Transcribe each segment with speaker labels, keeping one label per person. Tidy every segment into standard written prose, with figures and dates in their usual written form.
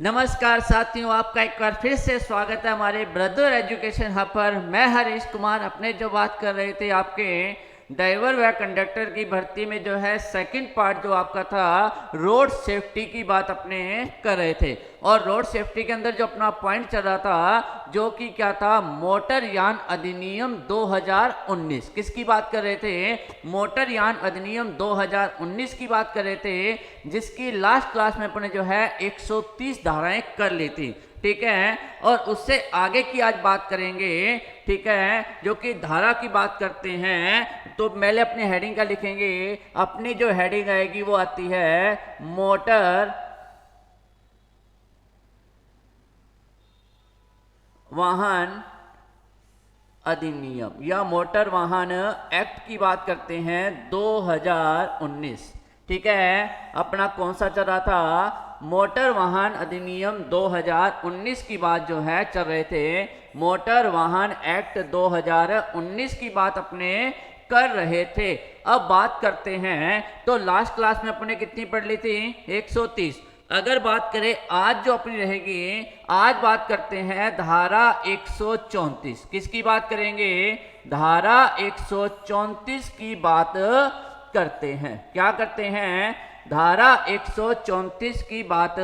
Speaker 1: नमस्कार साथियों, आपका एक बार फिर से स्वागत है हमारे ब्रदर एजुकेशन हब पर। मैं हरीश कुमार। अपने जो बात कर रहे थे आपके ड्राइवर व कंडक्टर की भर्ती में जो है सेकंड पार्ट जो आपका था रोड सेफ्टी की बात अपने कर रहे थे। और रोड सेफ्टी के अंदर जो अपना पॉइंट चल रहा था जो कि क्या था, मोटर यान अधिनियम 2019। किसकी बात कर रहे थे? मोटर यान अधिनियम 2019 की बात कर रहे थे, जिसकी लास्ट क्लास में अपने जो है 130 धाराएं कर ली थी। ठीक है, और उससे आगे की आज बात करेंगे। ठीक है, जो कि धारा की बात करते हैं तो पहले अपने हेडिंग का लिखेंगे। अपनी जो हेडिंग आएगी वो आती है मोटर वाहन अधिनियम या मोटर वाहन एक्ट की बात करते हैं 2019। ठीक है, अपना कौन सा चल रहा था? मोटर वाहन अधिनियम 2019 की बात जो है चल रहे थे। मोटर वाहन एक्ट 2019 की बात अपने कर रहे थे। अब बात करते हैं तो लास्ट क्लास में अपने कितनी पढ़ ली थी? 130। अगर बात करें आज जो अपनी रहेगी, आज बात करते हैं धारा 134। किसकी बात करेंगे? धारा 134 की बात करते हैं। क्या करते हैं? धारा 134 की बात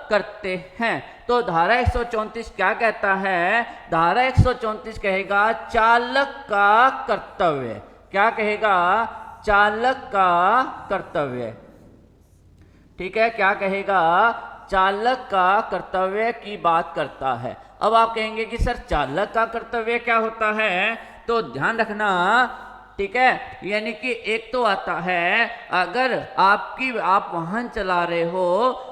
Speaker 1: करते हैं। तो धारा 134 क्या कहता है? धारा 134 कहेगा चालक का कर्तव्य। क्या कहेगा? चालक का कर्तव्य। ठीक है, क्या कहेगा? चालक का कर्तव्य की बात करता है। अब आप कहेंगे कि सर चालक का कर्तव्य क्या होता है? तो ध्यान रखना। ठीक है, यानी कि एक तो आता है अगर आप वाहन चला रहे हो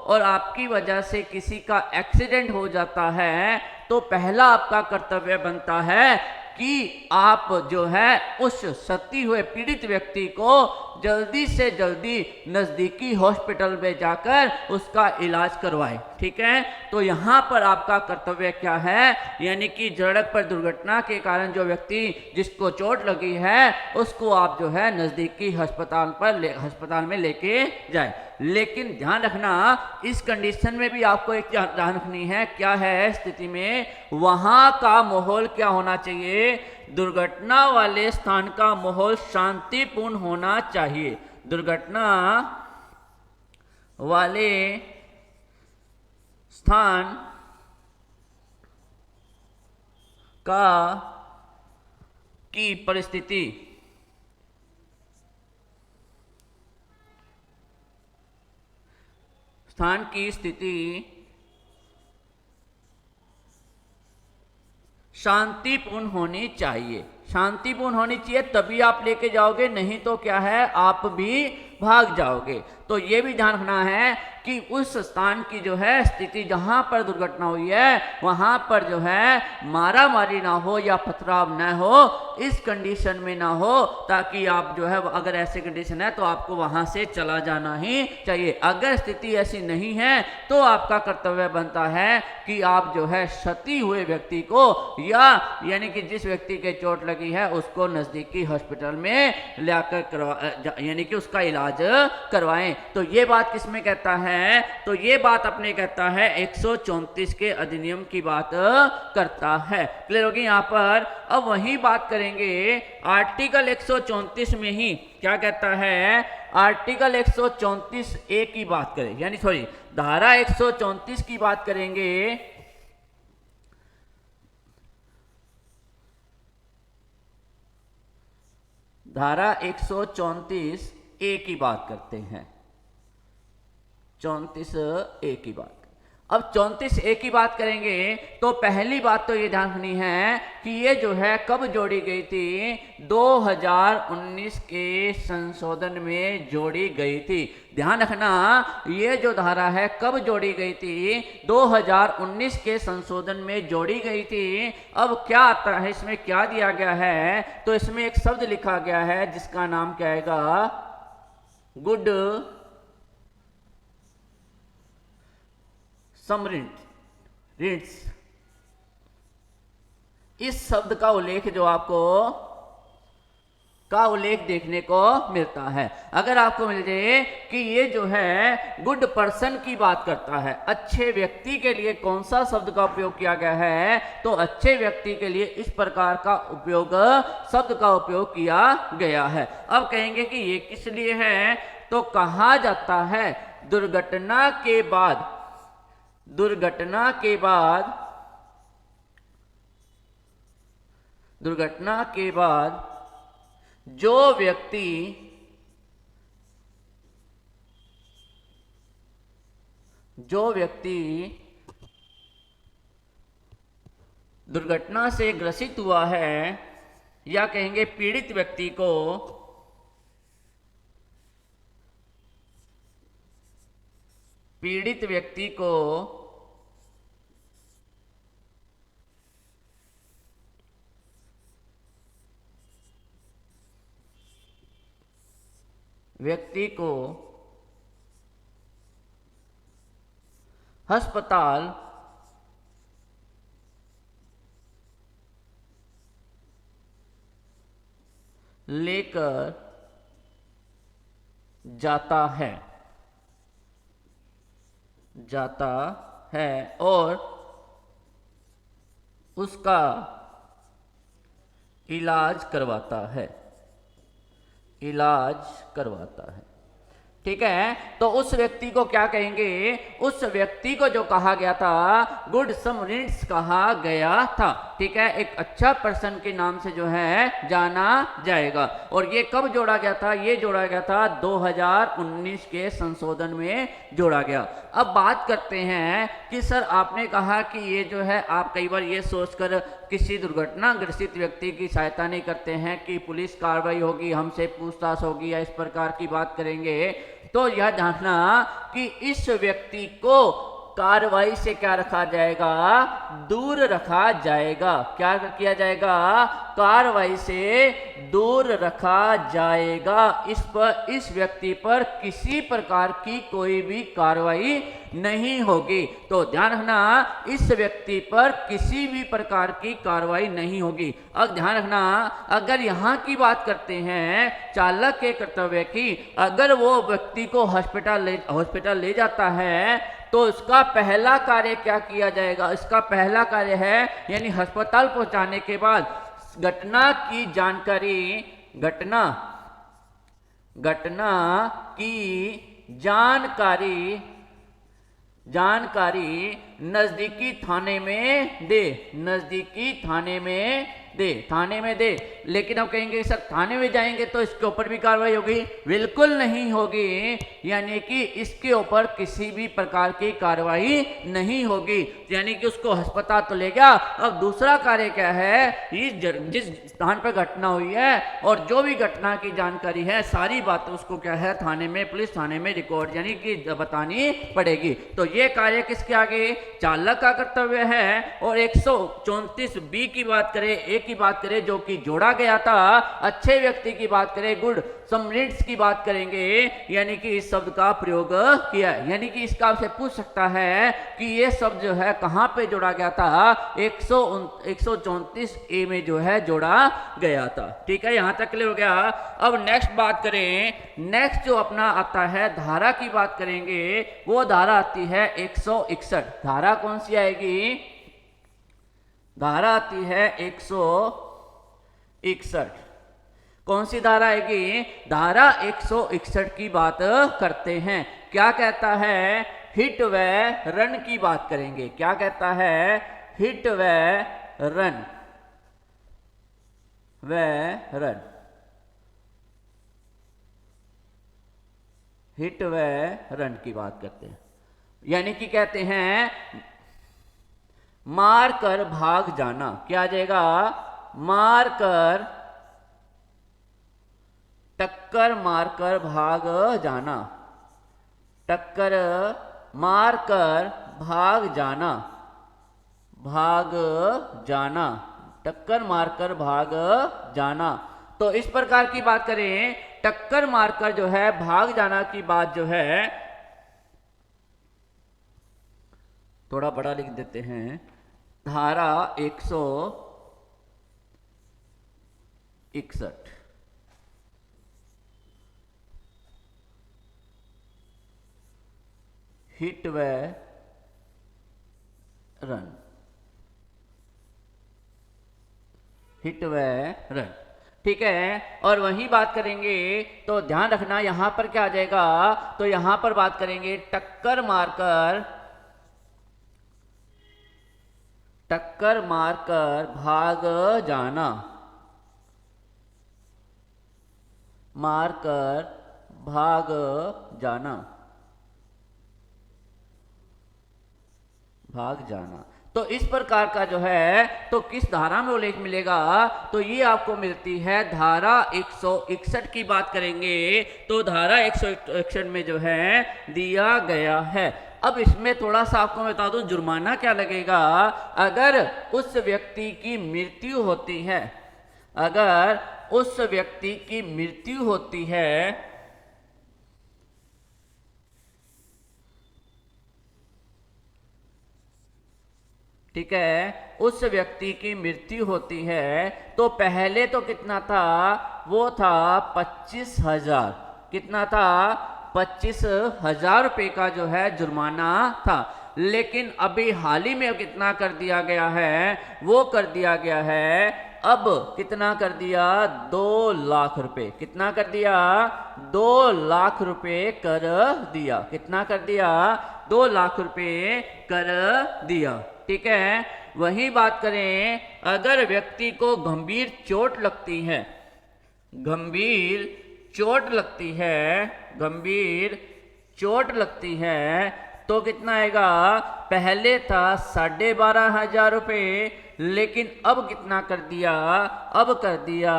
Speaker 1: और आपकी वजह से किसी का एक्सीडेंट हो जाता है तो पहला आपका कर्तव्य बनता है कि आप जो है उस सती हुए पीड़ित व्यक्ति को जल्दी से जल्दी नज़दीकी हॉस्पिटल में जाकर उसका इलाज करवाएं। ठीक है, तो यहाँ पर आपका कर्तव्य क्या है? यानी कि सड़क पर दुर्घटना के कारण जो व्यक्ति जिसको चोट लगी है उसको आप जो है नज़दीकी अस्पताल में लेके जाए। लेकिन ध्यान रखना, इस कंडीशन में भी आपको एक ध्यान रखनी है। क्या है स्थिति में? वहाँ का माहौल क्या होना चाहिए? दुर्घटना वाले स्थान का माहौल शांतिपूर्ण होना चाहिए। दुर्घटना वाले स्थान का की परिस्थिति स्थान की स्थिति शांतिपूर्ण होनी चाहिए। शांतिपूर्ण होनी चाहिए तभी आप लेके जाओगे, नहीं तो क्या है, आप भी भाग जाओगे। तो ये भी ध्यान रखना है कि उस स्थान की जो है स्थिति जहां पर दुर्घटना हुई है वहां पर जो है मारा मारी ना हो या पथराव ना हो, इस कंडीशन में ना हो, ताकि आप जो है अगर ऐसी कंडीशन है तो आपको वहां से चला जाना ही चाहिए। अगर स्थिति ऐसी नहीं है तो आपका कर्तव्य बनता है कि आप जो है क्षति हुए व्यक्ति को या यानी कि जिस व्यक्ति के चोट लगी है उसको नजदीकी हॉस्पिटल में लाकर यानी कि उसका इलाज करवाएं। तो ये बात किसमें कहता है? तो ये बात अपने कहता है 134 के अधिनियम की बात करता है। क्लियर होगी यहाँ पर? अब वही बात करेंगे आर्टिकल 134 में ही। क्या कहता है? आर्टिकल 134 ए की बात करें, यानी सॉरी धारा 134 की बात करेंगे। धारा 134 ए की बात करते हैं। 34 ए की बात। अब 34 ए की बात करेंगे तो पहली बात तो ये ध्यान रखनी है कि ये जो है कब जोड़ी गई थी? 2019 के संशोधन में जोड़ी गई थी। ध्यान रखना, ये जो धारा है कब जोड़ी गई थी? 2019 के संशोधन में जोड़ी गई थी। अब क्या आता है इसमें, क्या दिया गया है? तो इसमें एक शब्द लिखा गया है जिसका नाम क्या आएगा? गुड समरिट्स। इस शब्द का उल्लेख जो आपको का उल्लेख देखने को मिलता है। अगर आपको मिल जाए कि ये जो है गुड पर्सन की बात करता है, अच्छे व्यक्ति के लिए कौन सा शब्द का उपयोग किया गया है, तो अच्छे व्यक्ति के लिए इस प्रकार का उपयोग, शब्द का उपयोग किया गया है। अब कहेंगे कि ये किस लिए है, तो कहा जाता है दुर्घटना के बाद, दुर्घटना के बाद, दुर्घटना के बाद जो व्यक्ति दुर्घटना से ग्रसित हुआ है, या कहेंगे पीड़ित व्यक्ति को, पीड़ित व्यक्ति को अस्पताल लेकर जाता है और उसका इलाज करवाता है, ठीक है। तो उस व्यक्ति को क्या कहेंगे, उस व्यक्ति को जो कहा गया था गुड समरिट्स कहा गया था, ठीक है। एक अच्छा पर्सन के नाम से जो है जाना जाएगा। और ये कब जोड़ा गया था, ये जोड़ा गया था 2019 के संशोधन में जोड़ा गया। अब बात करते हैं कि सर आपने कहा कि ये जो है, आप कई बार ये सोचकर किसी दुर्घटना ग्रसित व्यक्ति की सहायता नहीं करते हैं कि पुलिस कार्रवाई होगी, हमसे पूछताछ होगी या इस प्रकार की बात करेंगे, तो यह जानना कि इस व्यक्ति को कार्रवाई से क्या रखा जाएगा, दूर रखा जाएगा। क्या किया जाएगा, कार्रवाई से दूर रखा जाएगा। इस व्यक्ति पर किसी प्रकार की कोई भी कार्रवाई नहीं होगी। तो ध्यान रखना, इस व्यक्ति पर किसी भी प्रकार की कार्रवाई नहीं होगी। अब ध्यान रखना, अगर यहाँ की बात करते हैं चालक के कर्तव्य की, अगर वो व्यक्ति को हॉस्पिटल ले जाता है तो इसका पहला कार्य क्या किया जाएगा, इसका पहला कार्य है यानी अस्पताल पहुंचाने के बाद घटना की जानकारी नजदीकी थाने में दे। लेकिन अब कहेंगे सर थाने में जाएंगे तो इसके ऊपर भी कार्रवाई होगी, बिल्कुल नहीं होगी। यानी कि इसके ऊपर किसी भी प्रकार की कार्रवाई नहीं होगी, यानी कि उसको अस्पताल तो ले गया। अब दूसरा कार्य क्या है, जिस स्थान पर घटना हुई है और जो भी घटना की जानकारी है, सारी बातें उसको क्या है, थाने में, पुलिस थाने में रिकॉर्ड यानी कि बतानी पड़ेगी। तो ये कार्य किसके आगे, चालक का कर्तव्य है। और 134B की बात करें, एक की बात करें जो कि जोड़ा गया था, अच्छे व्यक्ति की बात करें, गुड समरिट्स की बात करेंगे, यानी कि इस शब्द का प्रयोग किया। यानी कि इसका आपसे पूछ सकता है कि ये शब्द जो है कहां पे जोड़ा गया था, 134A में जो है जोड़ा गया था। ठीक है, यहां तक क्लियर हो गया। अब नेक्स्ट बात करें, नेक्स्ट जो अपना आता है धारा की बात करेंगे, वो धारा आती है 161। धारा कौन सी आएगी, धारा आती है 161। कौन सी धारा आएगी, धारा 161 की बात करते हैं। क्या कहता है, हिट व रन की बात करेंगे। क्या कहता है, हिट व रन, हिट व रन की बात करते हैं। यानी कि कहते हैं मार कर भाग जाना। क्या आ जाएगा, मार कर, टक्कर मारकर भाग जाना, टक्कर मारकर भाग जाना, टक्कर मारकर भाग जाना। तो इस प्रकार की बात करें, टक्कर मारकर जो है भाग जाना की बात जो है, थोड़ा बड़ा लिख देते हैं, धारा 161। हिट व रन, हिट व रन, ठीक है। और वही बात करेंगे तो ध्यान रखना यहां पर क्या आ जाएगा, तो यहां पर बात करेंगे टक्कर मारकर, टक्कर मारकर भाग जाना, मारकर भाग जाना, भाग जाना। तो इस प्रकार का जो है तो किस धारा में उल्लेख मिलेगा, तो ये आपको मिलती है धारा 161 की बात करेंगे तो धारा 161 में जो है दिया गया है। अब इसमें थोड़ा सा आपको मैं बता दूं जुर्माना क्या लगेगा, अगर उस व्यक्ति की मृत्यु होती है, अगर उस व्यक्ति की मृत्यु होती है, ठीक है, उस व्यक्ति की मृत्यु होती है तो पहले तो कितना था, वो था 25,000, कितना था 25,000 रुपये का जो है जुर्माना था। लेकिन अभी हाल ही में कितना कर दिया गया है, वो कर दिया गया है, अब कितना कर दिया 2 लाख रुपए, कितना कर दिया 2 लाख रुपए कर दिया, कितना कर दिया 2 लाख रुपए कर दिया, ठीक है। वही बात करें अगर व्यक्ति को गंभीर चोट लगती है, गंभीर चोट लगती है, गंभीर चोट लगती है तो कितना आएगा, पहले था 12,500 रुपये, लेकिन अब कितना कर दिया, अब कर दिया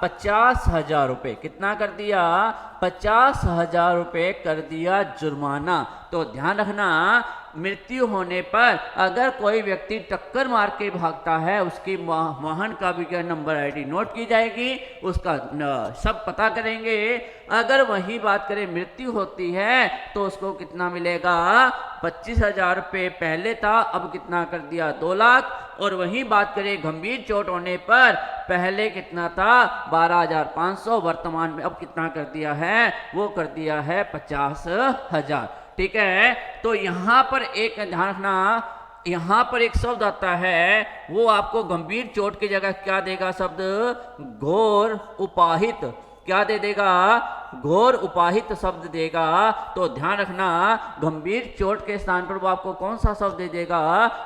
Speaker 1: 50,000 रुपये, कितना कर दिया 50,000 रुपये कर दिया जुर्माना। तो ध्यान रखना मृत्यु होने पर अगर कोई व्यक्ति टक्कर मार के भागता है उसकी वाहन का भी क्या नंबर आईडी नोट की जाएगी, उसका सब पता करेंगे। अगर वही बात करें मृत्यु होती है तो उसको कितना मिलेगा 25,000 रुपये पहले था, अब कितना कर दिया 2 लाख। और वही बात करें गंभीर चोट होने पर पहले कितना था 12,500, वर्तमान में अब कितना कर दिया है, वो कर दिया है 50,000, ठीक है। तो यहां पर एक ध्यान रखना, यहां पर एक शब्द आता है वो आपको गंभीर चोट की जगह क्या देगा शब्द, घोर उपाहित, क्या दे देगा, घोर उपाहित शब्द देगा। तो ध्यान रखना गंभीर चोट के स्थान पर वो आपको कौन सा शब्द दे देगा,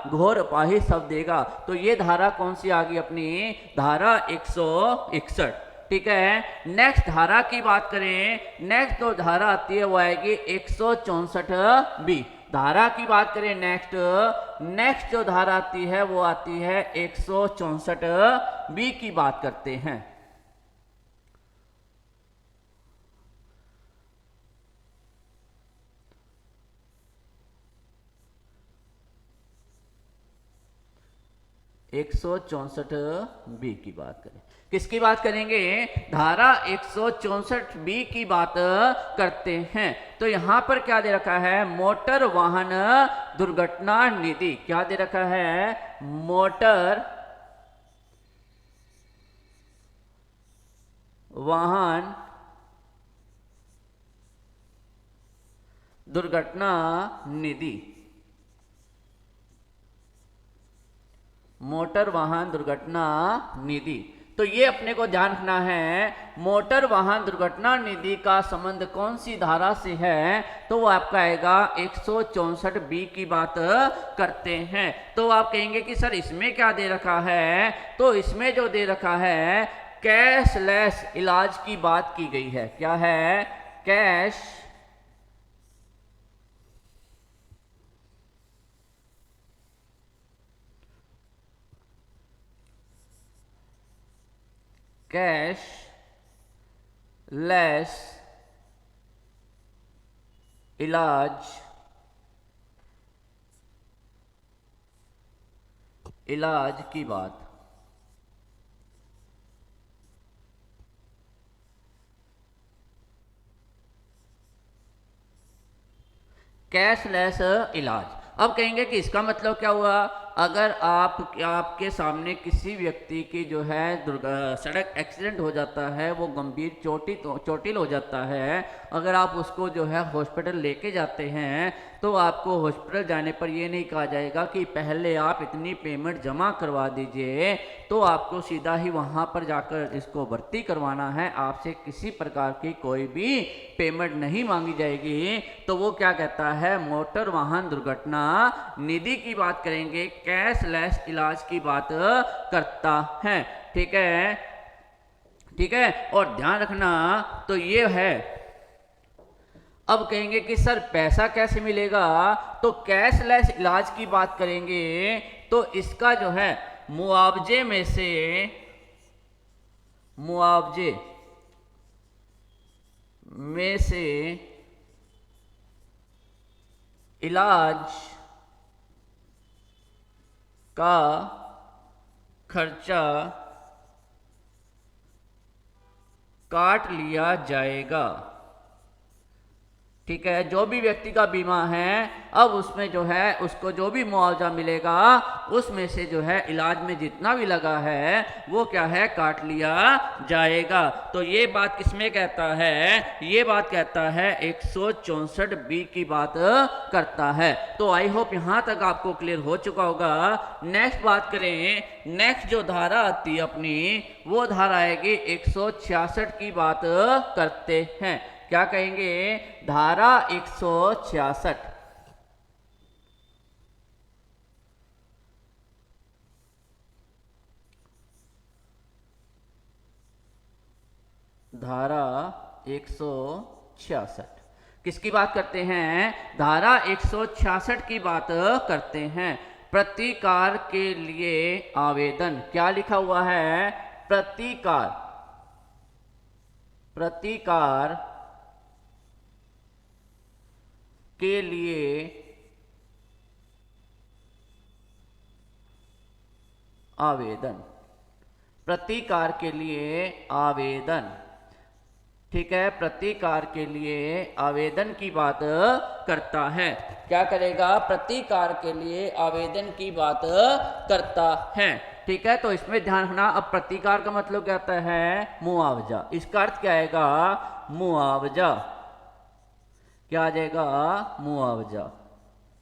Speaker 1: घोर उपाहित शब्द देगा। तो ये धारा कौन सी आ गई अपनी, धारा 161, ठीक है। नेक्स्ट धारा की बात करें, नेक्स्ट जो धारा आती है वो आएगी 164 बी, धारा की बात करें नेक्स्ट जो धारा आती है वो आती है 164 बी की बात करते हैं। एक 164 बी की बात करें, किसकी बात करेंगे, धारा 164 बी की बात करते हैं। तो यहां पर क्या दे रखा है, मोटर वाहन दुर्घटना निधि, क्या दे रखा है, मोटर वाहन दुर्घटना निधि, मोटर वाहन दुर्घटना निधि। तो ये अपने को ध्यान रखना है मोटर वाहन दुर्घटना निधि का संबंध कौन सी धारा से है, तो वो आपका आएगा 164 बी की बात करते हैं। तो आप कहेंगे कि सर इसमें क्या दे रखा है, तो इसमें जो दे रखा है कैशलेस इलाज की बात की गई है, क्या है, कैशलेस इलाज की बात, कैशलेस इलाज। अब कहेंगे कि इसका मतलब क्या हुआ, अगर आपके सामने किसी व्यक्ति की जो है सड़क एक्सीडेंट हो जाता है, वो गंभीर चोटिल हो जाता है, अगर आप उसको जो है हॉस्पिटल लेके जाते हैं, तो आपको हॉस्पिटल जाने पर ये नहीं कहा जाएगा कि पहले आप इतनी पेमेंट जमा करवा दीजिए, तो आपको सीधा ही वहाँ पर जाकर इसको भर्ती करवाना है, आपसे किसी प्रकार की कोई भी पेमेंट नहीं मांगी जाएगी। तो वो क्या कहता है, मोटर वाहन दुर्घटना निधि की बात करेंगे, कैशलेस इलाज की बात करता है। ठीक है, ठीक है। और ध्यान रखना तो ये है। अब कहेंगे कि सर पैसा कैसे मिलेगा, तो कैशलेस इलाज की बात करेंगे तो इसका जो है मुआवजे में से इलाज का खर्चा काट लिया जाएगा। ठीक है, जो भी व्यक्ति का बीमा है, अब उसमें जो है उसको जो भी मुआवजा मिलेगा, उसमें से जो है इलाज में जितना भी लगा है वो क्या है, काट लिया जाएगा। तो ये बात किसमें कहता है, ये बात कहता है 164B की बात करता है। तो आई होप यहाँ तक आपको क्लियर हो चुका होगा। नेक्स्ट बात करें, नेक्स्ट जो धारा आती है अपनी, वो धारा आएगी 166 की बात करते हैं। क्या कहेंगे, धारा 166। धारा 166 किसकी बात करते हैं, धारा 166 की बात करते हैं। प्रतिकार के लिए आवेदन, क्या लिखा हुआ है, प्रतिकार के लिए आवेदन, प्रतिकार के लिए आवेदन। ठीक है, प्रतिकार के लिए आवेदन की बात करता है। क्या करेगा, प्रतिकार के लिए आवेदन की बात करता है। ठीक है, तो इसमें ध्यान रखना। अब प्रतिकार का मतलब क्या होता है, मुआवजा। इसका अर्थ क्या आएगा, मुआवजा। क्या आ जाएगा, मुआवजा।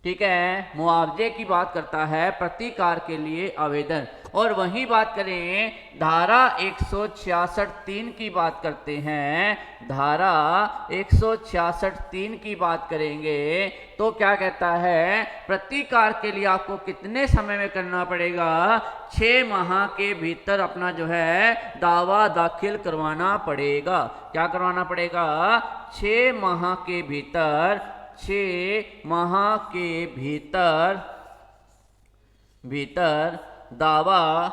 Speaker 1: ठीक है, मुआवजे की बात करता है, प्रतिकार के लिए आवेदन। और वहीं बात करें, धारा 166(3) की बात करते हैं, धारा 166(3) की बात करेंगे तो क्या कहता है, प्रतिकार के लिए आपको कितने समय में करना पड़ेगा, 6 माह के भीतर अपना जो है दावा दाखिल करवाना पड़ेगा। क्या करवाना पड़ेगा, 6 माह के भीतर, 6 माह के भीतर दावा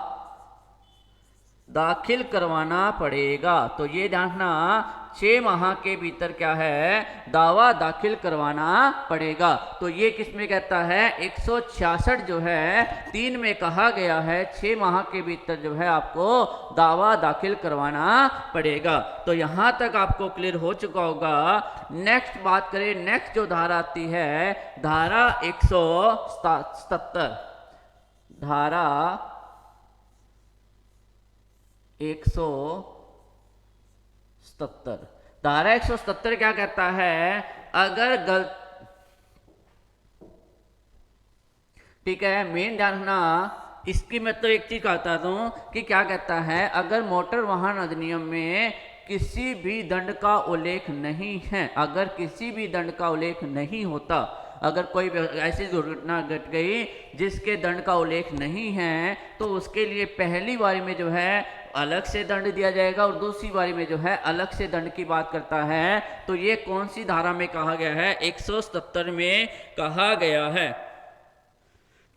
Speaker 1: दाखिल करवाना पड़ेगा। तो ये ध्यान रखना, 6 माह के भीतर क्या है, दावा दाखिल करवाना पड़ेगा। तो ये किस में कहता है, 166 जो है 3 में कहा गया है 6 माह के भीतर जो है आपको दावा दाखिल करवाना पड़ेगा। तो यहाँ तक आपको क्लियर हो चुका होगा। नेक्स्ट बात करें, नेक्स्ट जो धारा आती है, धारा 177। धारा 177, धारा 177 क्या कहता है, अगर ठीक है, मेन ध्यान रखना। इसकी मैं तो एक चीज कहता हूं कि क्या कहता है, अगर मोटर वाहन अधिनियम में किसी भी दंड का उल्लेख नहीं है, अगर किसी भी दंड का उल्लेख नहीं होता, अगर कोई ऐसी दुर्घटना घट गई जिसके दंड का उल्लेख नहीं है, तो उसके लिए पहली बारी में जो है अलग से दंड दिया जाएगा और दूसरी बारी में जो है अलग से दंड की बात करता है। तो ये कौन सी धारा में कहा गया है, 177 में कहा गया है।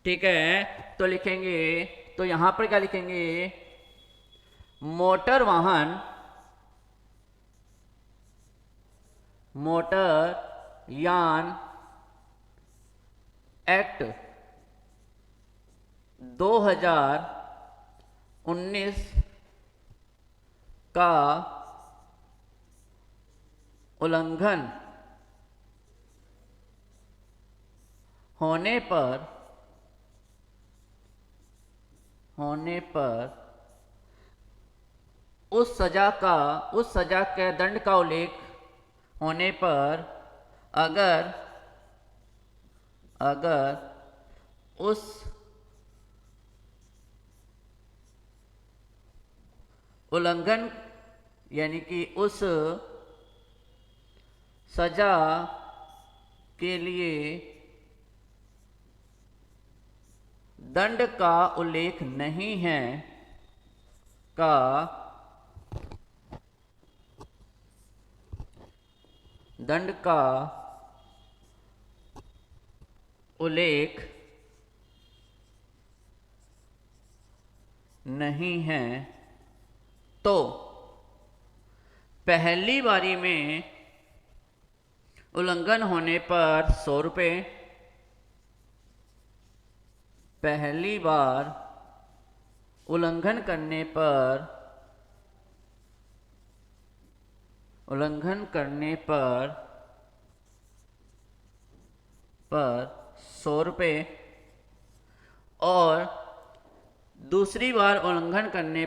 Speaker 1: ठीक है, तो लिखेंगे, तो यहां पर क्या लिखेंगे, मोटर यान एक्ट 2019 का उल्लंघन होने पर होने पर उस सजा के दंड का उल्लेख होने पर अगर उस उल्लंघन यानी कि उस सजा के लिए दंड का उल्लेख नहीं है दंड का उल्लेख नहीं है तो पहली बारी में उल्लंघन होने पर 100 रुपये, पहली बार उल्लंघन करने पर 100 रुपये और दूसरी बार उल्लंघन करने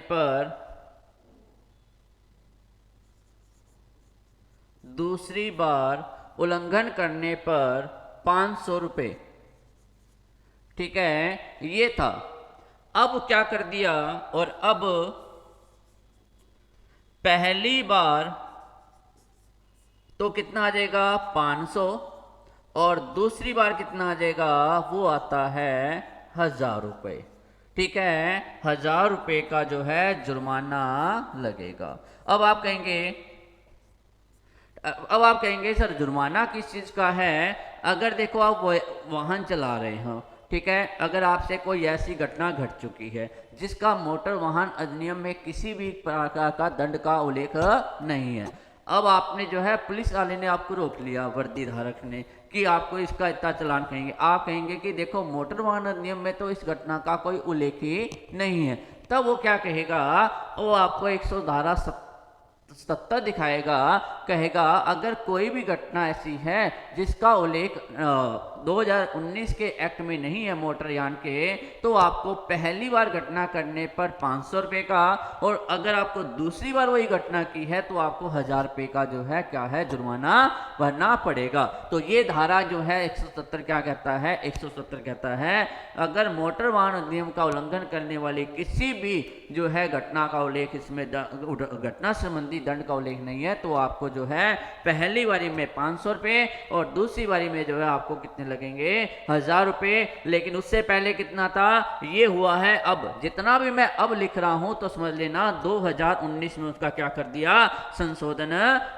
Speaker 1: पर 500 रुपये। ठीक है, ये था। अब क्या कर दिया, और अब पहली बार तो कितना आ जाएगा 500 और दूसरी बार कितना आ जाएगा, वो आता है 1000 रुपये। ठीक है, 1000 रुपये का जो है जुर्माना लगेगा। अब आप कहेंगे सर जुर्माना किस चीज़ का है। अगर देखो आप वाहन चला रहे हो, ठीक है, अगर आपसे कोई ऐसी घटना घट चुकी है जिसका मोटर वाहन अधिनियम में किसी भी प्रकार का दंड का उल्लेख नहीं है, अब आपने जो है पुलिस वाले ने आपको रोक लिया, वर्दी धारक ने, कि आपको इसका इतना चालान कहेंगे। आप कहेंगे कि देखो मोटर वाहन अधिनियम में तो इस घटना का कोई उल्लेख ही नहीं है। तब वो क्या कहेगा, वो आपको 117 दिखाएगा, कहेगा अगर कोई भी घटना ऐसी है जिसका उल्लेख 2019 के एक्ट में नहीं है मोटर यान के, तो आपको पहली बार घटना करने पर 500 रुपये का, और अगर आपको दूसरी बार वही घटना की है तो आपको 1000 रुपये का जो है क्या है जुर्माना भरना पड़ेगा। तो ये धारा जो है 170 क्या कहता है, 170 कहता है अगर मोटर वाहन अधिनियम का उल्लंघन करने वाली किसी भी जो है घटना का उल्लेख, इसमें घटना संबंधी दंड का उल्लेख नहीं है, तो आपको जो है पहली बारी में 500 रुपये और दूसरी बारी में जो है आपको कितने लगेंगे, 1000 रुपये। लेकिन उससे पहले कितना था, ये हुआ है अब। जितना भी मैं अब लिख रहा हूं तो समझ लेना 2019 में उसका क्या कर दिया, संशोधन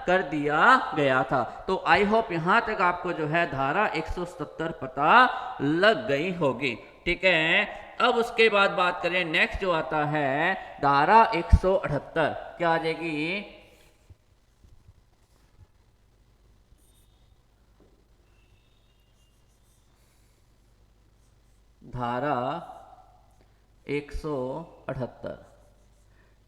Speaker 1: कर दिया गया था। तो आई होप यहां तक आपको जो है धारा 170 पता लग गई होगी। ठीक है, अब उसके बाद बात करें, नेक्स्ट जो आता है धारा 178 क्या आ जाएगी, धारा 178।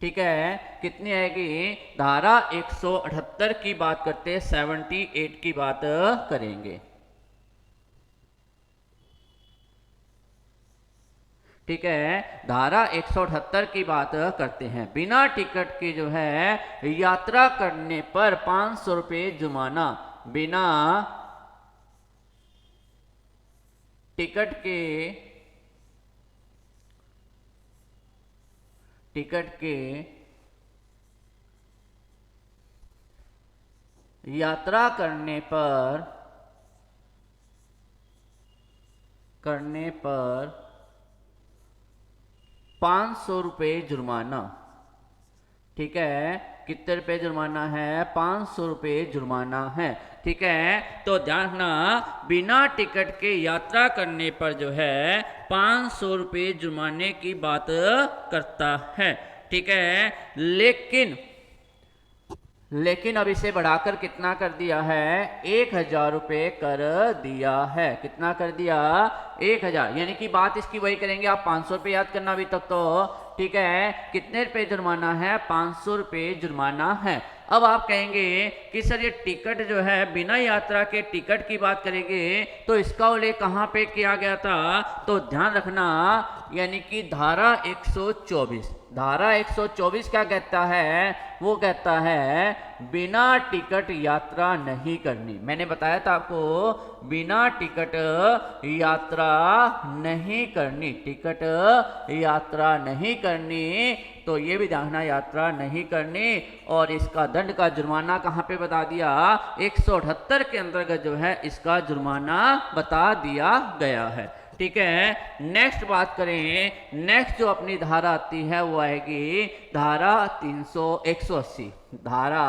Speaker 1: ठीक है, कितनी आएगी, धारा 178 की बात करते 78 की बात करेंगे। ठीक है, धारा 178 की बात करते हैं। बिना टिकट के जो है यात्रा करने पर 500 रुपये जुर्माना, बिना टिकट के यात्रा करने पर 500 रुपये जुर्माना। ठीक है, कितने रुपये जुर्माना है, 500 रुपये जुर्माना है। ठीक है, तो ध्यान रखना, बिना टिकट के यात्रा करने पर जो है 500 रुपये जुर्माने की बात करता है। ठीक है, लेकिन अब इसे बढ़ाकर कितना कर दिया है, 1000 रुपये कर दिया है। कितना कर दिया, 1000। यानी कि बात इसकी वही करेंगे, आप 500 रुपये याद करना अभी तक तो। ठीक है, कितने रुपये जुर्माना है, 500 रुपये जुर्माना है। अब आप कहेंगे कि सर ये टिकट जो है बिना यात्रा के टिकट की बात करेंगे तो इसका उल्लेख कहाँ पे किया गया था, तो ध्यान रखना यानी कि धारा 124, धारा 124 क्या कहता है, वो कहता है बिना टिकट यात्रा नहीं करनी। मैंने बताया था आपको बिना टिकट यात्रा नहीं करनी, टिकट यात्रा नहीं करनी, तो ये भी देखना यात्रा नहीं करनी। और इसका दंड का जुर्माना कहाँ पे बता दिया, 178 के अंतर्गत जो है इसका जुर्माना बता दिया गया है। ठीक है, नेक्स्ट बात करें, नेक्स्ट जो अपनी धारा आती है वो आएगी धारा 180, धारा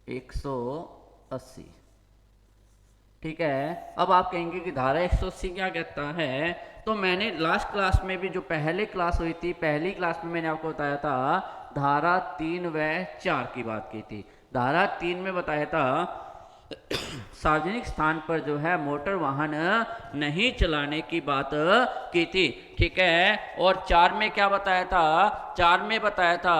Speaker 1: 180। ठीक है, अब आप कहेंगे कि धारा 180 क्या कहता है, तो मैंने लास्ट क्लास में भी जो पहले क्लास हुई थी, पहली क्लास में मैंने आपको बताया था धारा 3 व 4 की बात की थी। धारा 3 में बताया था सार्वजनिक स्थान पर जो है मोटर वाहन नहीं चलाने की बात की थी। ठीक है, और 4 में क्या बताया था, 4 में बताया था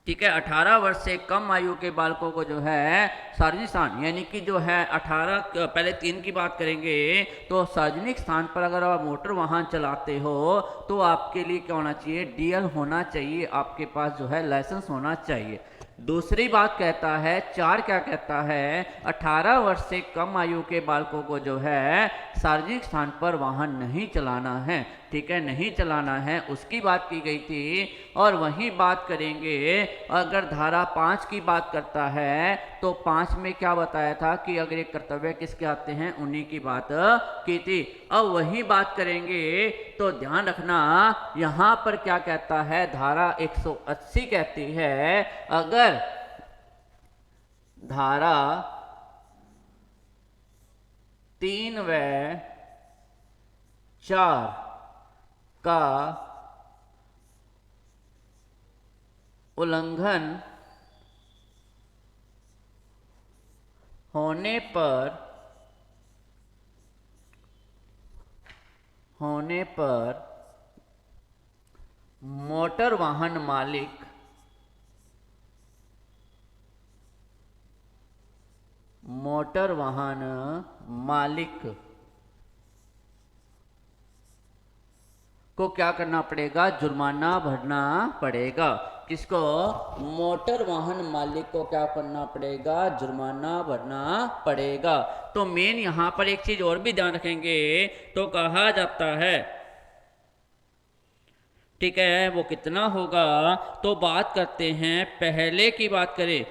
Speaker 1: ठीक है 18 वर्ष से कम आयु के बालकों को जो है सार्वजनिक स्थान यानी कि जो है 18, पहले 3 की बात करेंगे तो सार्वजनिक स्थान पर अगर आप मोटर वाहन चलाते हो तो आपके लिए क्या होना चाहिए, डीएल होना चाहिए, आपके पास जो है लाइसेंस होना चाहिए। दूसरी बात कहता है 4 क्या कहता है, 18 वर्ष से कम आयु के बालकों को जो है सार्वजनिक स्थान पर वाहन नहीं चलाना है। ठीक है, नहीं चलाना है, उसकी बात की गई थी। और वही बात करेंगे अगर धारा 5 की बात करता है तो 5 में क्या बताया था कि अगर ये कर्तव्य किसके आते हैं, उन्हीं की बात की थी। अब वही बात करेंगे तो ध्यान रखना यहां पर क्या कहता है, धारा 180 कहती है अगर धारा 3 व 4 का उल्लंघन होने पर मोटर वाहन मालिक को क्या करना पड़ेगा, जुर्माना भरना पड़ेगा। किसको, मोटर वाहन मालिक को क्या करना पड़ेगा, जुर्माना भरना पड़ेगा। तो मेन यहां पर एक चीज और भी ध्यान रखेंगे तो कहा जाता है, ठीक है, वो कितना होगा, तो बात करते हैं पहले की बात करें।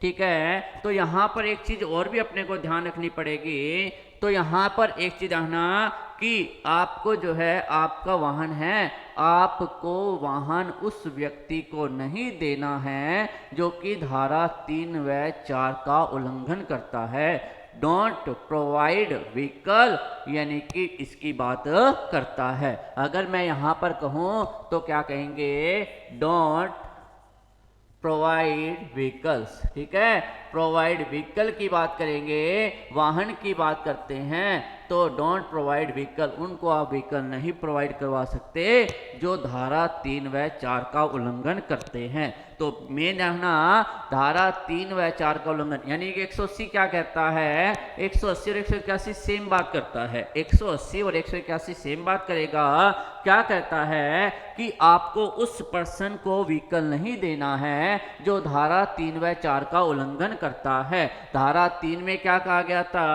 Speaker 1: ठीक है, तो यहां पर एक चीज और भी अपने को ध्यान रखनी पड़ेगी। तो यहां पर एक चीज रहना कि आपको जो है आपका वाहन है, आपको वाहन उस व्यक्ति को नहीं देना है जो कि धारा 3 व 4 का उल्लंघन करता है। डोंट प्रोवाइड व्हीकल यानी कि इसकी बात करता है। अगर मैं यहां पर कहूं तो क्या कहेंगे, डोंट प्रोवाइड व्हीकल्स। ठीक है, प्रोवाइड व्हीकल की बात करेंगे, वाहन की बात करते हैं तो डोंट प्रोवाइड व्हीकल, उनको आप व्हीकल नहीं प्रोवाइड करवा सकते जो धारा 3 व 4 का उल्लंघन करते हैं। तो मेन रहना धारा 3 व 4 का उल्लंघन यानी कि 180 क्या कहता है, 180 और 181 सेम बात करता है, 180 और 181 सेम बात करेगा। क्या कहता है कि आपको उस पर्सन को व्हीकल नहीं देना है जो धारा 3 व 4 का उल्लंघन करता है। धारा 3 में क्या कहा गया था,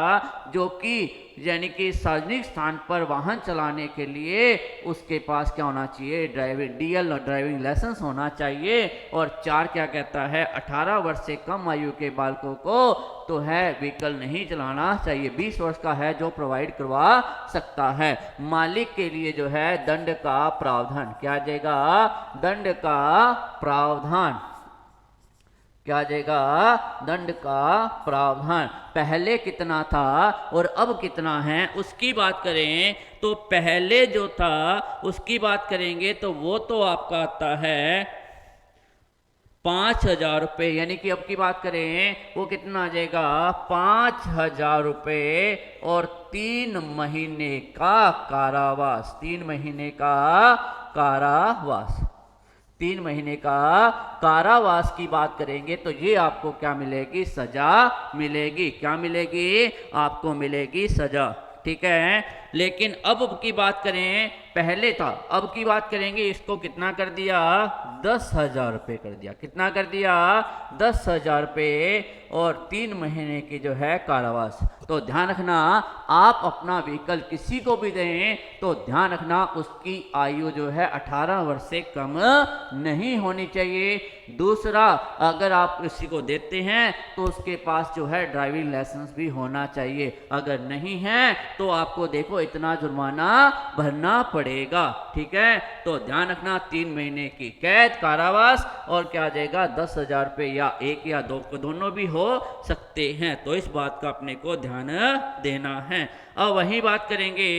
Speaker 1: जो कि यानी कि सार्वजनिक स्थान पर वाहन चलाने के लिए उसके पास क्या होना चाहिए, ड्राइविंग डीएल और ड्राइविंग लाइसेंस होना चाहिए। और 4 क्या कहता है, 18 वर्ष से कम आयु के बालकों को तो है व्हीकल नहीं चलाना चाहिए, 20 वर्ष का है जो प्रोवाइड करवा सकता है। मालिक के लिए जो है दंड का प्रावधान, क्या जाएगा, दंड का प्रावधान, क्या जाएगा, दंड का प्रावधान। पहले कितना था और अब कितना है उसकी बात करें तो पहले जो था उसकी बात करेंगे तो वो तो आपका आता है 5,000 रुपये, यानी कि अब की बात करें वो कितना आ जाएगा 5,000 रुपये और 3 महीने का कारावास। 3 महीने का कारावास, 3 महीने का कारावास की बात करेंगे तो ये आपको क्या मिलेगी, सजा मिलेगी। क्या मिलेगी, आपको मिलेगी सजा। ठीक है, लेकिन अब की बात करें, पहले था, अब की बात करेंगे, इसको कितना कर दिया, 10,000 रुपये कर दिया। कितना कर दिया, 10,000 रुपये और 3 महीने की जो है कारावास। तो ध्यान रखना, आप अपना व्हीकल किसी को भी दें तो ध्यान रखना उसकी आयु जो है 18 वर्ष से कम नहीं होनी चाहिए। दूसरा, अगर आप किसी को देते हैं तो उसके पास जो है ड्राइविंग लाइसेंस भी होना चाहिए। अगर नहीं है तो आपको देखो इतना जुर्माना भरना पड़ेगा। ठीक है, तो ध्यान रखना 3 महीने की कैद, कारावास और क्या आ जाएगा 10,000 रुपये, या एक या दो, दोनों भी हो सकते हैं। तो इस बात का अपने को ध्यान देना है। अब वही बात करेंगे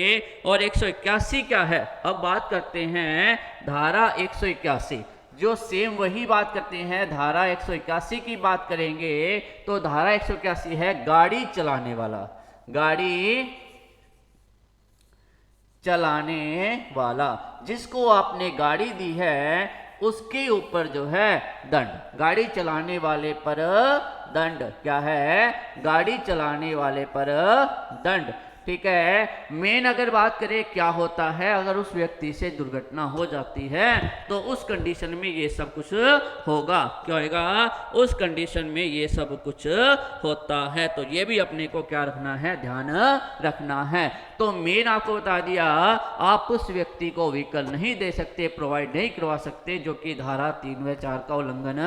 Speaker 1: और 181 क्या है, अब बात करते हैं धारा 181, जो सेम वही बात करते हैं धारा 181 की बात करेंगे तो धारा 181 है गाड़ी चलाने वाला। गाड़ी चलाने वाला, जिसको आपने गाड़ी दी है उसके ऊपर जो है दंड। गाड़ी चलाने वाले पर दंड, क्या है, गाड़ी चलाने वाले पर दंड। ठीक है, मेन अगर बात करें क्या होता है, अगर उस व्यक्ति से दुर्घटना हो जाती है तो उस कंडीशन में ये सब कुछ होगा। क्या होगा, उस कंडीशन में ये सब कुछ होता है। तो ये भी अपने को क्या रखना है, ध्यान रखना है। तो मेन आपको बता दिया, आप उस व्यक्ति को व्हीकल नहीं दे सकते, प्रोवाइड नहीं करवा सकते जो कि धारा 3 व 4 का उल्लंघन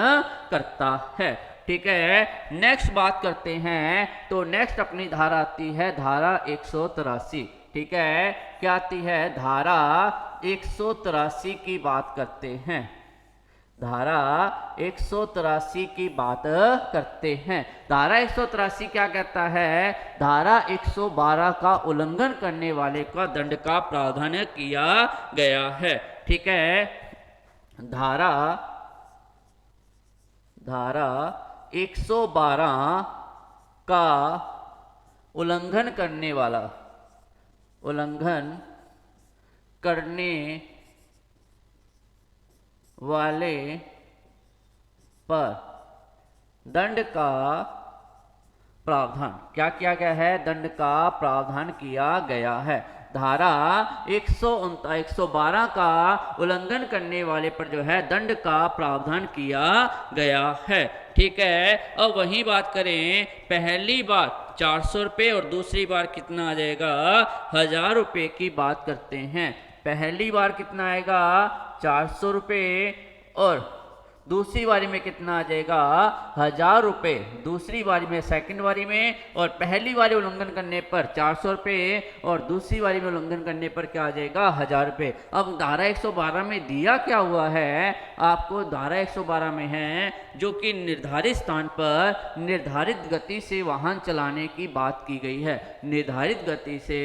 Speaker 1: करता है। ठीक है, नेक्स्ट बात करते हैं तो नेक्स्ट अपनी धारा आती है धारा 183। ठीक है, क्या आती है, धारा 183 की बात करते हैं। धारा 183 की बात करते हैं। धारा 183 क्या कहता है, धारा 112 का उल्लंघन करने वाले का दंड का प्रावधान किया गया है। ठीक है, धारा 112 का उल्लंघन करने वाला, उल्लंघन करने वाले पर दंड का प्रावधान क्या किया गया है, दंड का प्रावधान किया गया है। धारा 112 का उल्लंघन करने वाले पर जो है दंड का प्रावधान किया गया है। ठीक है, अब वही बात करें, पहली बार 400 रुपये और दूसरी बार कितना आ जाएगा 1,000 रुपये की बात करते हैं। पहली बार कितना आएगा 400 रुपये और दूसरी बारी में कितना आ जाएगा 1,000 रुपये। दूसरी बारी में, सेकंड बारी में, और पहली बारी उल्लंघन करने पर 400 रुपये और दूसरी बारी में उल्लंघन करने पर क्या आ जाएगा 1,000 रुपये। अब धारा 112 में दिया क्या हुआ है आपको, धारा 112 में है जो कि निर्धारित स्थान पर निर्धारित गति से वाहन चलाने की बात की गई है। निर्धारित गति से,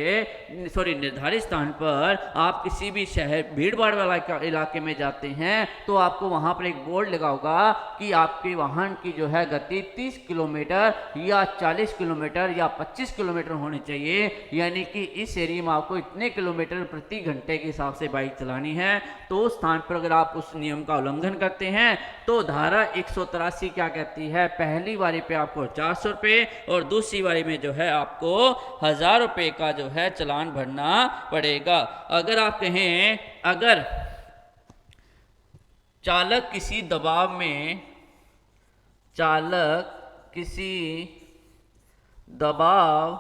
Speaker 1: निर्धारित स्थान पर आप किसी भी शहर, भीड़ भाड़ वाला इलाके में जाते हैं तो आपको वहां पर एक बोर्ड लगा होगा कि आपके वाहन की जो है गति 30 किलोमीटर या 40 किलोमीटर या 25 किलोमीटर होनी चाहिए, यानी कि इस एरिया में आपको इतने किलोमीटर प्रति घंटे के हिसाब से बाइक चलानी है। तो उस स्थान पर अगर आप उस नियम का उल्लंघन करते हैं तो धारा 183 क्या कहती है, पहली बारी पे आपको 400 रुपये और दूसरी बारी में जो है आपको 1,000 रुपये का जो है चालान भरना पड़ेगा। अगर आप कहें, अगर चालक किसी दबाव में, चालक किसी दबाव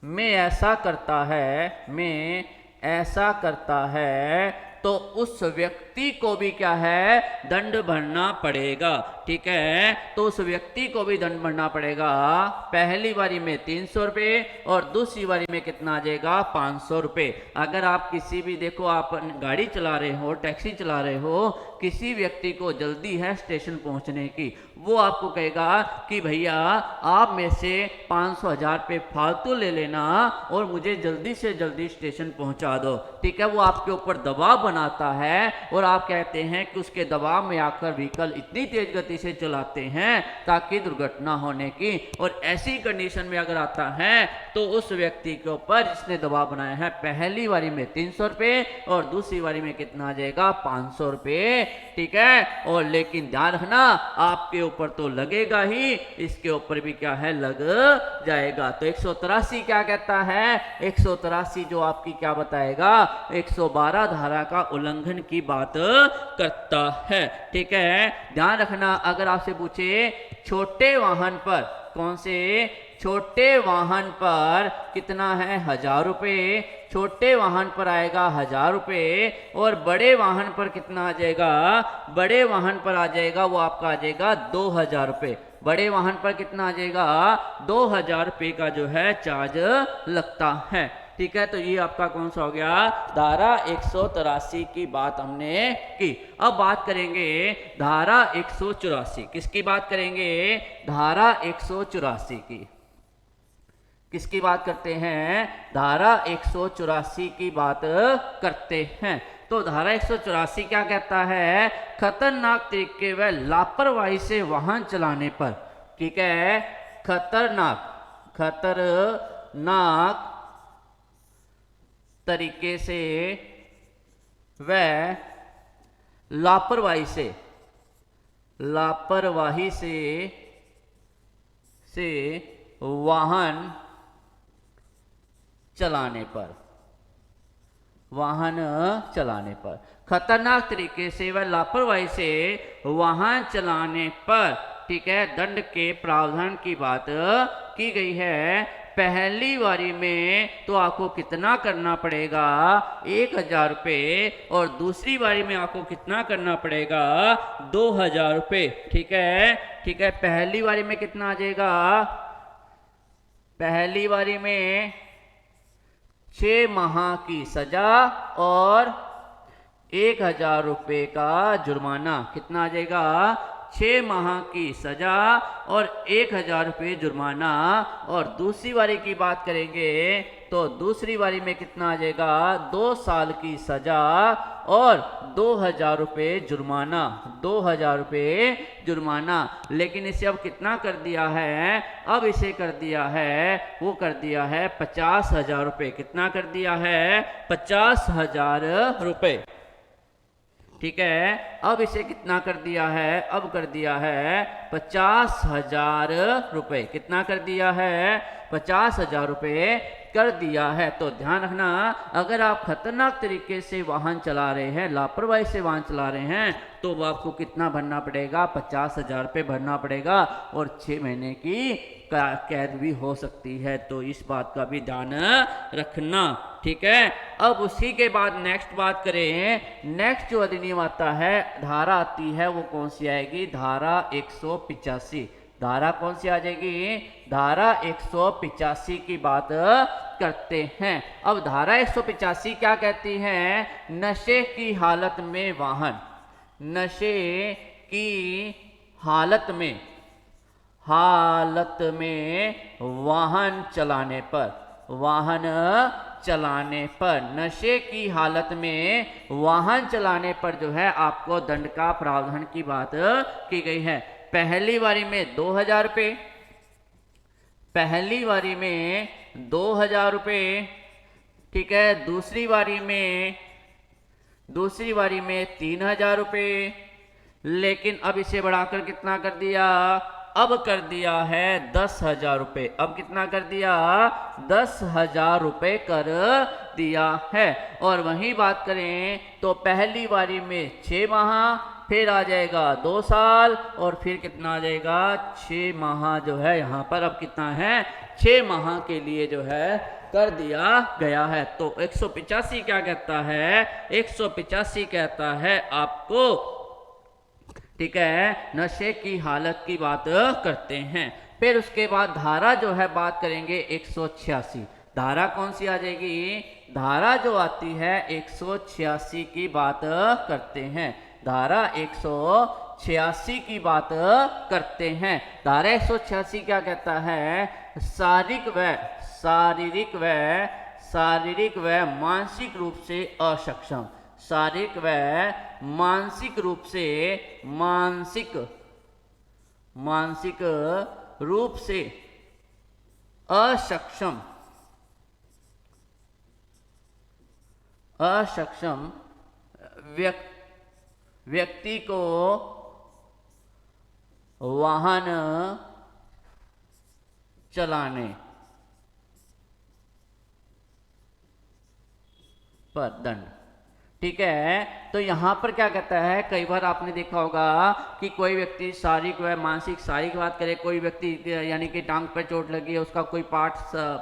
Speaker 1: में ऐसा करता है, तो उस व्यक्ति को भी क्या है दंड भरना पड़ेगा। ठीक है, तो उस व्यक्ति को भी दंड भरना पड़ेगा। पहली बारी में 300 रुपये और दूसरी बारी में कितना आ जाएगा 500 रुपये। अगर आप किसी भी, देखो आप गाड़ी चला रहे हो, टैक्सी चला रहे हो, किसी व्यक्ति को जल्दी है स्टेशन पहुंचने की, वो आपको कहेगा कि भैया आप में से 500-1,000 रुपये फालतू ले लेना और मुझे जल्दी से जल्दी स्टेशन पहुंचा दो। ठीक है, वो आपके ऊपर दबाव बनाता है और और आप कहते हैं कि उसके दबाव में आकर व्हीकल इतनी तेज गति से चलाते हैं ताकि दुर्घटना होने की, और ऐसी कंडीशन में अगर आता है तो उस व्यक्ति के ऊपर जिसने दबाव बनाया है पहली बारी में 300 रुपये और दूसरी बारी में कितना आ जाएगा 500 रुपये, ठीक है। और लेकिन ध्यान रखना आपके ऊपर तो लगेगा ही, इसके ऊपर भी क्या है लग जाएगा। तो 183 क्या कहता है, 183 जो आपकी क्या बताएगा 112 धारा का उल्लंघन की बात करता है, ठीक है। ध्यान रखना अगर आपसे पूछे छोटे वाहन पर, कौन से छोटे वाहन पर कितना है 1000 रुपये, छोटे वाहन पर आएगा 1000 रुपये, और बड़े वाहन पर कितना आ जाएगा, बड़े वाहन पर आ जाएगा वो आपका आ जाएगा 2000 रुपये, बड़े वाहन पर कितना आ जाएगा 2000 रुपये का जो है चार्ज लगता है, ठीक है। तो ये आपका कौन सा हो गया, धारा 183 की बात हमने की। अब बात करेंगे धारा 184, किसकी बात करेंगे, धारा 184 की, किसकी बात करते हैं, धारा 184 की बात करते हैं। तो धारा 184 क्या कहता है, खतरनाक तरीके व लापरवाही से वाहन चलाने पर, ठीक है, खतरनाक तरीके से व लापरवाही से वाहन चलाने पर, खतरनाक तरीके से व लापरवाही से वाहन चलाने पर, ठीक है, दंड के प्रावधान की बात की गई है। पहली बारी में तो आपको कितना करना पड़ेगा 1000 रुपये, और दूसरी बारी में आपको कितना करना पड़ेगा 2000 रुपये, ठीक है, ठीक है। पहली बारी में कितना आ जाएगा, पहली बारी में 6 माह की सजा और 1000 रुपये का जुर्माना, कितना आ जाएगा 6 माह की सजा और 1000 रुपये जुर्माना। और दूसरी बारी की बात करेंगे तो दूसरी बारी में कितना आ जाएगा 2 साल की सजा और 2000 रुपये जुर्माना, 2000 रुपये जुर्माना। लेकिन इसे अब कितना कर दिया है, अब इसे कर दिया है, वो कर दिया है 50,000 रुपये, कितना कर दिया है 50,000 रुपये, ठीक है। अब इसे कितना कर दिया है, अब कर दिया है 50,000 रुपये, कितना कर दिया है 50,000 रुपये कर दिया है। तो ध्यान रखना अगर आप खतरनाक तरीके से वाहन चला रहे हैं, लापरवाही से वाहन चला रहे हैं, तो वो आपको कितना भरना पड़ेगा 50,000 रुपये भरना पड़ेगा और 6 महीने की कैद भी हो सकती है। तो इस बात का भी ध्यान रखना, ठीक है। अब उसी के बाद नेक्स्ट बात करें, नेक्स्ट जो अधिनियम आता है, धारा आती है वो कौन सी आएगी, धारा 185, धारा कौन सी आ जाएगी, धारा 185 की बात करते हैं। अब धारा 185 क्या कहती है, नशे की हालत में वाहन, नशे की हालत में वाहन चलाने पर, वाहन चलाने पर, नशे की हालत में वाहन चलाने पर जो है आपको दंड का प्रावधान की बात की गई है। पहली बारी में 2000 रुपये, पहली बारी में 2000 रुपये, ठीक है। दूसरी बारी में 3000 रुपये, लेकिन अब इसे बढ़ाकर कितना कर दिया, अब कर दिया है 10,000 रुपये, अब कितना कर दिया 10,000 रुपये कर दिया है। और वहीं बात करें तो पहली बारी में 6 माह, फिर आ जाएगा 2 साल और फिर कितना आ जाएगा 6 माह जो है यहाँ पर अब कितना है 6 माह के लिए जो है कर दिया गया है। तो 185 क्या कहता है, 185 कहता है आपको, ठीक है, नशे की हालत की बात करते हैं। फिर उसके बाद धारा जो है बात करेंगे 186, धारा कौन सी आ जाएगी, धारा जो आती है 186 की बात करते हैं, धारा 186 की बात करते हैं। धारा 186 क्या कहता है, शारीरिक व मानसिक रूप से अक्षम, शारीरिक व मानसिक रूप से मानसिक रूप से असक्षम व्यक्ति को वाहन चलाने पर दंड। ठीक है, तो यहाँ पर क्या कहता है, कई बार आपने देखा होगा कि कोई व्यक्ति शारीरिक व मानसिक, शारीरिक बात करे, कोई व्यक्ति यानी कि टांग पर चोट लगी है, उसका कोई पार्ट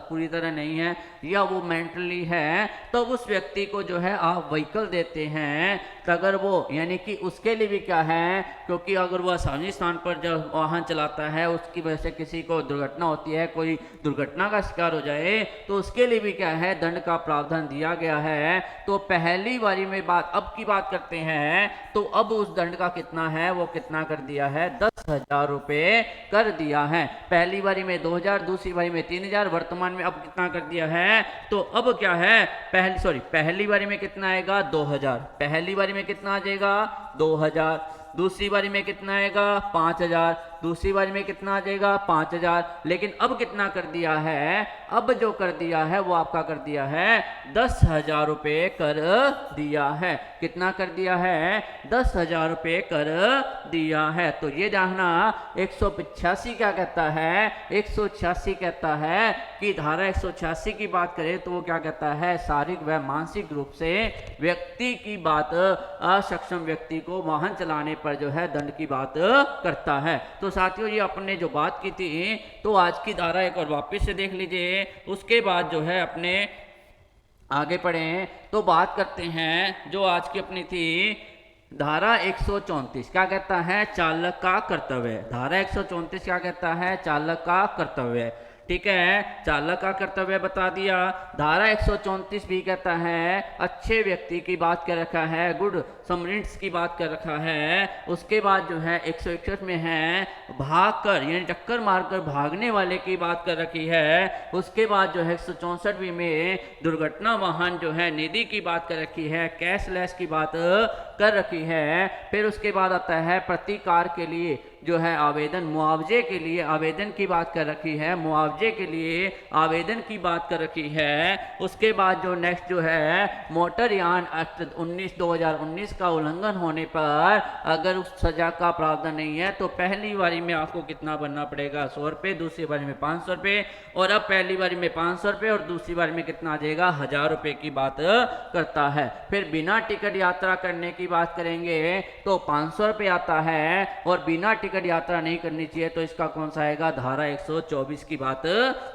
Speaker 1: पूरी तरह नहीं है या वो मेंटली है, तो उस व्यक्ति को जो है आप व्हीकल देते हैं। तो अगर वो यानी कि उसके लिए भी क्या है, क्योंकि अगर वह सार्वजनिक स्थान पर जब वाहन चलाता है, उसकी वजह से किसी को दुर्घटना होती है, कोई दुर्घटना का शिकार हो जाए, तो उसके लिए भी क्या है, दंड का प्रावधान दिया गया है। तो पहली बारी में अब की बात करते हैं, तो अब उस दंड का कितना है, वो कितना कर दिया है, 10,000 रुपए कर दिया है। पहली बारी में 2,000, दूसरी बारी में 3,000, वर्तमान में अब कितना कर दिया है, तो अब क्या है, पहली बारी में कितना आएगा, 2,000। पहली बारी में कितना आ जाएगा, 2,000। दूसरी बारी में कितना आएगा, 5,000। दूसरी बारी में कितना आ जाएगा, 5,000। लेकिन अब कितना कर दिया है, अब जो कर दिया है वो आपका कर दिया है 10,000 रुपये कर दिया है। कितना कर दिया है, 10,000 रुपये कर दिया है। तो ये जानना 185 क्या कहता है, 186 कहता है कि धारा 186 की बात करें तो वो क्या कहता है, शारीरिक व मानसिक रूप से व्यक्ति की बात, असक्षम व्यक्ति को वाहन चलाने पर जो है दंड की बात करता है। तो साथियों, ये अपने जो बात की थी, तो आज की धारा एक और वापस से देख लीजिए, उसके बाद जो है अपने आगे पढ़ें। तो बात करते हैं जो आज की अपनी थी धारा 134 क्या कहता है, चालक का कर्तव्य। धारा 134 क्या कहता है, चालक का कर्तव्य। ठीक है, चालक का कर्तव्य बता दिया। धारा 134 भी कहता है अच्छे व्यक्ति की बात कर रखा है, गुड समरिट्स की बात कर रखा है। उसके बाद जो है 161 में है भागकर यानी टक्कर मारकर भागने वाले की बात कर रखी है। उसके बाद जो है 164 में दुर्घटना वाहन जो है निधि की बात कर रखी है, कैशलेस की बात कर रखी है। फिर उसके बाद आता है प्रतिकार के लिए जो है आवेदन, मुआवजे के लिए आवेदन की बात कर रखी है, मुआवजे के लिए आवेदन की बात कर रखी है। उसके बाद जो नेक्स्ट जो है मोटर यान एक्ट 2019 का उल्लंघन होने पर अगर उस सजा का प्रावधान नहीं है तो पहली बारी में आपको कितना भरना पड़ेगा, 100 रुपये, दूसरी बारी में 500 रुपये, और अब पहली बारी में 500 रुपये और दूसरी बारी में कितना आ जाएगा, 1,000 रुपये की बात करता है। फिर बिना टिकट यात्रा करने की बात करेंगे तो 500 रुपये आता है, और बिना टिकट यात्रा नहीं करनी चाहिए तो इसका कौन सा आएगा, धारा 124 की बात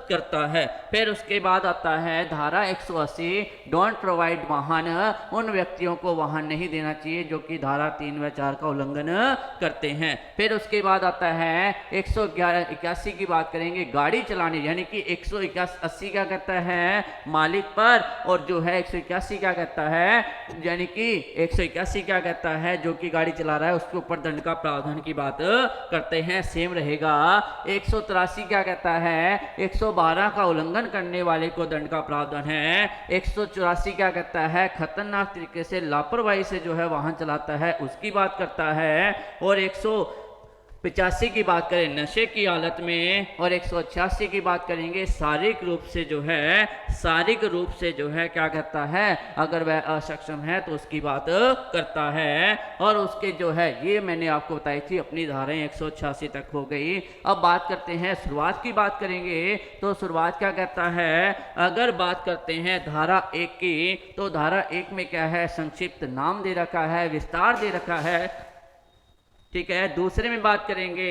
Speaker 1: करता है। फिर उसके बाद आता है धारा 180 डोंट प्रोवाइड वाहन, उन व्यक्तियों को वाहन नहीं देना चाहिए जो कि धारा 3 व 4 का उल्लंघन करते हैं। फिर उसके बाद आता है 181 की बात करेंगे गाड़ी चलाने, यानी कि 180 क्या कहता है मालिक पर, और जो है 181 क्या कहता है, यानी कि 181 क्या कहता है जो कि गाड़ी चला रहा है उसके ऊपर दंड का प्रावधान की बात करते हैं, सेम रहेगा। 183 क्या कहता है 112 का उल्लंघन करने वाले को दंड का प्रावधान है। 184 क्या कहता है खतरनाक तरीके से लापरवाही से जो है वाहन चलाता है उसकी बात करता है। और 185 की बात करें नशे की हालत में, और 186 की बात करेंगे शारीरिक रूप से जो है, शारीरिक रूप से जो है क्या कहता है, अगर वह असक्षम है तो उसकी बात करता है। और उसके जो है ये मैंने आपको बताई थी अपनी धाराएं 186 तक हो गई। अब बात करते हैं शुरुआत की बात करेंगे तो शुरुआत क्या कहता है, अगर बात करते हैं धारा 1 की तो धारा 1 में क्या है, संक्षिप्त नाम दे रखा है, विस्तार दे रखा है। ठीक है, दूसरे में बात करेंगे,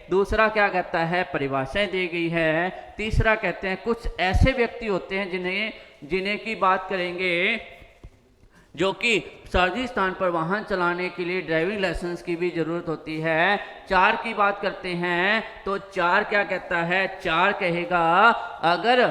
Speaker 1: दूसरा क्या कहता है परिभाषाएं दी गई है। तीसरा कहते हैं कुछ ऐसे व्यक्ति होते हैं जिन्हें की बात करेंगे जो कि सार्वजनिक स्थान पर वाहन चलाने के लिए ड्राइविंग लाइसेंस की भी जरूरत होती है। 4 की बात करते हैं तो 4 क्या कहता है, 4 कहेगा अगर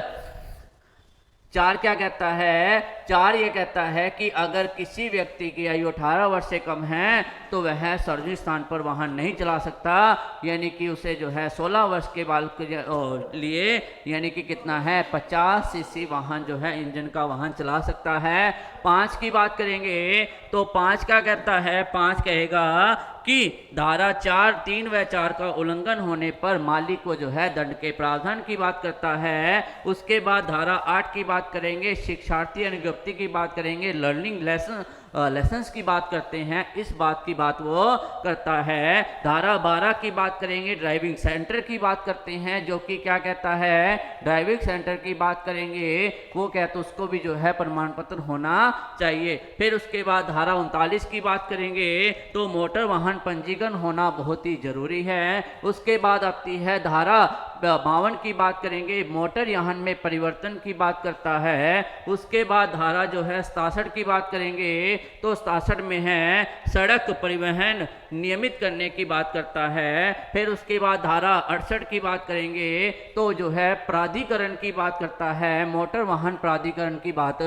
Speaker 1: 4 क्या कहता है? 4 ये कहता है कि अगर किसी व्यक्ति की आयु 18 वर्ष से कम है तो वह सार्वजनिक स्थान पर वाहन नहीं चला सकता, यानी कि उसे जो है 16 वर्ष के बाल के लिए यानी कि कितना है 50 सीसी वाहन जो है इंजन का वाहन चला सकता है। 5 की बात करेंगे तो 5 क्या कहता है? 5 कहेगा कि धारा 4, 3 व 4 का उल्लंघन होने पर मालिक को जो है दंड के प्रावधान की बात करता है। उसके बाद धारा 8 की बात करेंगे, शिक्षार्थी अनुज्ञप्ति की बात करेंगे, लर्निंग लेसन्स की बात करते हैं, इस बात की बात वो करता है। धारा 12 की बात करेंगे, ड्राइविंग सेंटर की बात करते हैं, जो कि क्या कहता है? ड्राइविंग सेंटर की बात करेंगे, वो कहते उसको भी जो है प्रमाण पत्र होना चाहिए। फिर उसके बाद धारा 39 की बात करेंगे तो मोटर वाहन पंजीकरण होना बहुत ही जरूरी है। उसके बाद आती है धारा 52 की बात करेंगे, मोटर यान में परिवर्तन की बात करता है। उसके बाद धारा जो है 67 की बात करेंगे तो 67 में है सड़क परिवहन नियमित करने की बात करता है। फिर उसके बाद धारा 68 की बात करेंगे तो जो है प्राधिकरण की बात करता है, मोटर वाहन प्राधिकरण की बात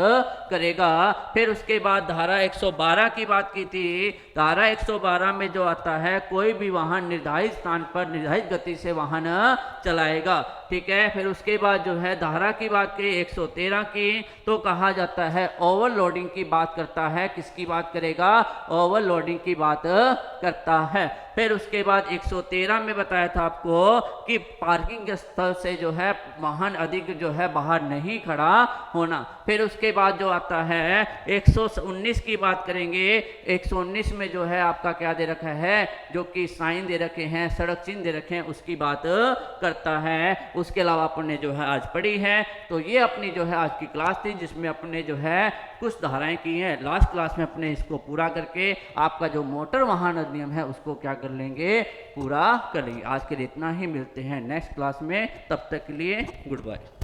Speaker 1: करेगा। फिर उसके बाद धारा 112 की बात की थी, धारा 112 में जो आता है कोई भी वाहन निर्धारित स्थान पर निर्धारित गति से वाहन चलाएगा, ठीक है। फिर उसके बाद जो है धारा की बात करें 113 की तो कहा जाता है ओवरलोडिंग की बात करता है, किसकी बात करेगा? ओवरलोडिंग की बात करता है। फिर उसके बाद 113 में बताया था आपको कि पार्किंग स्थल से जो है वाहन अधिक जो है बाहर नहीं खड़ा होना। फिर उसके बाद जो आता है 119 की बात करेंगे, 119 में जो है आपका क्या दे रखा है, जो कि साइन दे रखे हैं, सड़क चिन्ह दे रखे हैं, उसकी बात करता है। उसके अलावा अपने जो है आज पढ़ी है। तो ये अपनी जो है आज की क्लास थी जिसमें अपने जो है कुछ धाराएं की हैं। लास्ट क्लास में अपने इसको पूरा करके आपका जो मोटर वाहन अधिनियम है उसको क्या कर लेंगे? पूरा कर लेंगे। आज के लिए इतना ही, मिलते हैं नेक्स्ट क्लास में, तब तक के लिए गुड बाय।